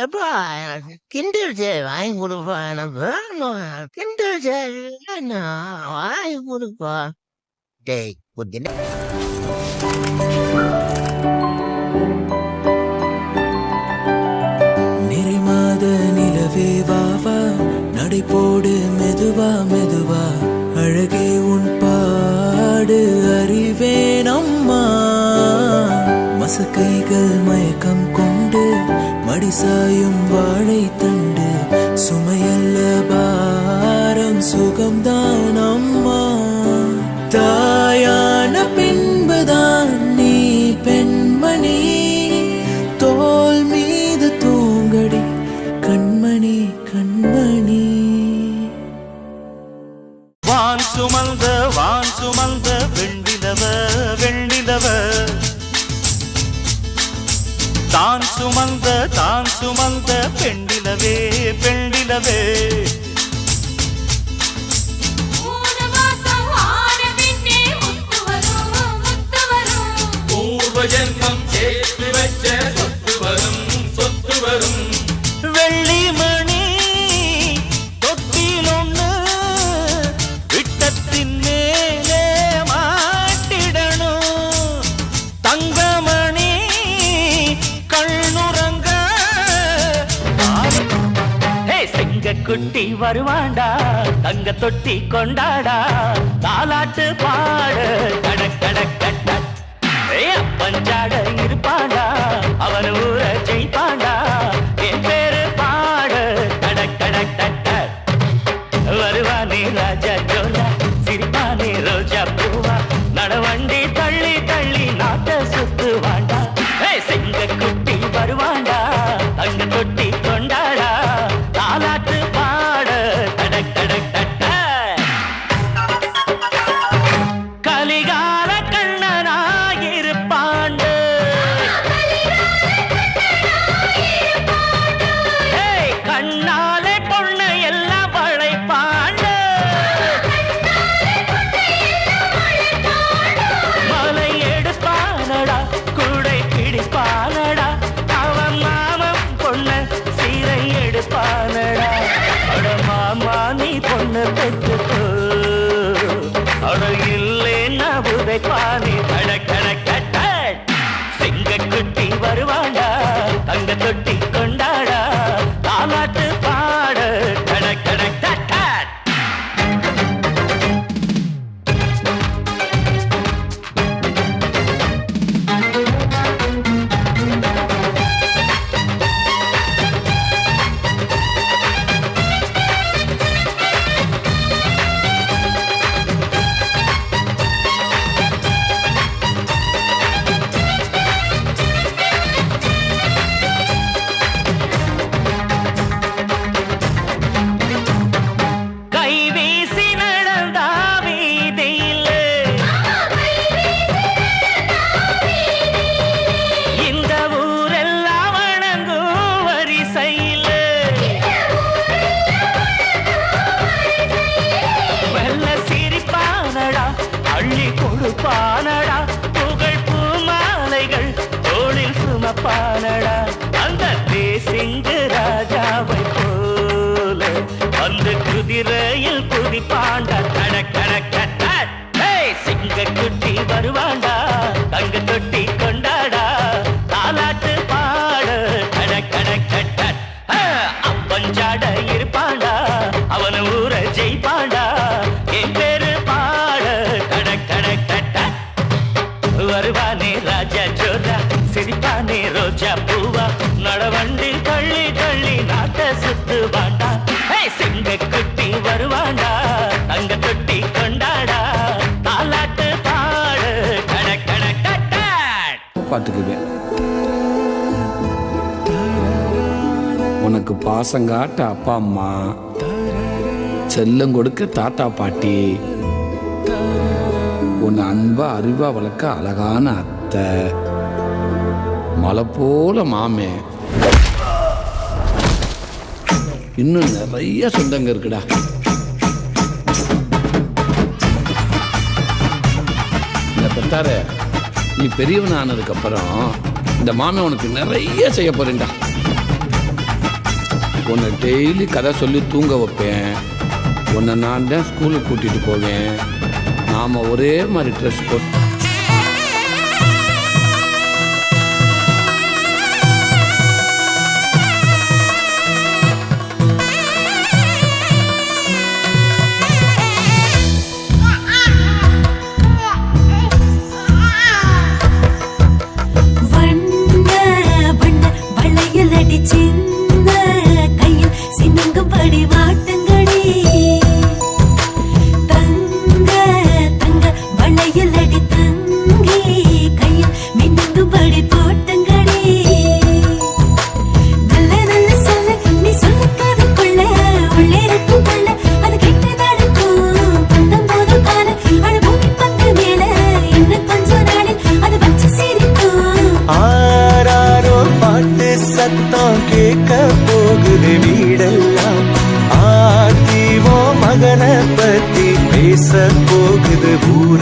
எப்பா எனக்கு கிண்டல் ஜெய் வாங்கி கொடுப்பா, எனக்கு வேணும். கிண்டல் ஜெய் என்ன வாங்கி கொடுப்பா. டேய் புத்தின நிறைமாத நிலவே வாவா, நடை போடு மெதுவா மெதுவா, அழகே உன் பாடு அறிவேன் அம்மா. மசக்கைகள் மயக்கம் கொண்டு மடிசாயும் வாழை தண்டு, சுமையல்ல பாரம் சுகம்தான் அம்மா. தாயான பின்புதான் நீ பெண்மணி, தோல் மீது தூங்கடி கண்மணி கண்மணி. வான் சுமந்த வெண்ணிலவ வெண்ணிலவ, தான் சுமந்த பெண்ணிலவே பெண்ணிலவே. ஜென்மம் சேர்த்து வச்ச சொத்து வரும் சொத்து வரும். வெள்ளிமணி தொட்டில் ஒண்ணு விட்டத்தின் மேலே மாட்டிடணும். தங்கமணி கண்ணுறங்க சிங்கக்குட்டி வருவாண்டா, தங்க தொட்டி கொண்டாடா, தாலாட்டு பாடு கடக் கடக் கட்ட. பஞ்சாட இருப்பாண்டா, அவன் ஊர ஜெயிப்பாண்டா, என் பேரு பாடு கடக் கடக் தட்ட. வருவானே ராஜா ஜோலா, சிரிப்பானே ரோஜா பூவா, நடவண்டி தள்ளி தள்ளி நாட்ட சுத்துவாண்டா. சிங்கக்குட்டி வருவாண்டா, தங்க தொட்டி கொண்டாடா, தாலாட்டு பாடு கடக் கடக் தட்ட. கலிகால கண்ணனாயிருப்பாண்டு, கண்ணாலே பொண்ணு எல்லாம் வளைப்பாண்டு. மலை எடுப்பானடா, கூடை பிடிப்பானடா, அவன் மாமன் பொண்ணு சீரை எடுப்பானடா. அட மாமா நீ பொண்ணு பெற்றுக்கோ, அட இல்லேன்னா உதைப்பானே கடக் கடக் கட்ட. சிங்கக்குட்டி வருவாண்டா, தங்க தொட்டி கொண்டாடா, தாலாட்டு பாடு கடக் கடக் தட்ட. பானடா புகழ் பூமாலைகள் தோளில் சுமப்பானடா, அந்த தேசிங்கு ராஜாவை போல அந்த குதிரையில் குதிப்பாண்டா கடக் கடக் கட்ட. சிங்கக்குட்டி வருவாண்டா, தங்க தொட்டி கொண்டாடா, தாலாட்டு பாடு கடக் கடக் கட்ட. அப்பஞ்சாட இருப்பாண்டா, அவன் ஊர ஜெயிப்பாண்டா, என் பேரு பாடு கடக் கடக் கட்ட. வருவானே ராஜா ஜோரா, சிரிப்பானே ரோஜா பூவா, நடவண்டி தள்ளி தள்ளி நாட்ட சுத்துவாண்டா. சிங்கக்குட்டி வருவாண்டா, தங்க தொட்டி கொண்டாடா, தாலாட்டு பாடு கடக் கடக் கட்ட. பாத்துக்குவேன் உனக்கு பாசங்காட்ட அப்பா அம்மா, செல்லம் கொடுக்க தாத்தா பாட்டி, உன்னை அன்பா அறிவா வளர்க்க அழகான அத்தை, மலை போல மாமே, இன்னும் நிறைய சொந்தங்க இருக்குடா. இந்த பெத்தாரு நீ பெரியவன் ஆனதுக்கு அப்புறம் இந்த மாமே உனக்கு நிறைய செய்ய போறேன்டா. உன்னை டெய்லி கதை சொல்லி தூங்க வைப்பேன். உன்னை நான் தான் ஸ்கூலுக்கு கூட்டிகிட்டு போவேன். நாம் ஒரே மாதிரி ட்ரெஸ் போட்டு சின்ன கையில் சின்னங்கப்படி வாட்டங்கடி தங்க தங்க வளையல் அடி தங்கி கையில் மின்னுங்கப்படி போட்டங்கடி நல்ல நல்ல சொல்ல நீ சொல்லுக்காத கொள்ள உள்ளே இருக்கும் கொள்ள அது கிட்ட நடக்கும் பந்தம் போதும் கால அது பூமி பந்து மேல இன்னும் கொஞ்சம் நாளில் அது வச்சு சிரிக்கும். ஆராரோ பாட்டு சத்தம் கேட்க போகுது வீடெல்லாம். ஆத்திவோ மகனை பத்தி பேச போகுது ஊர.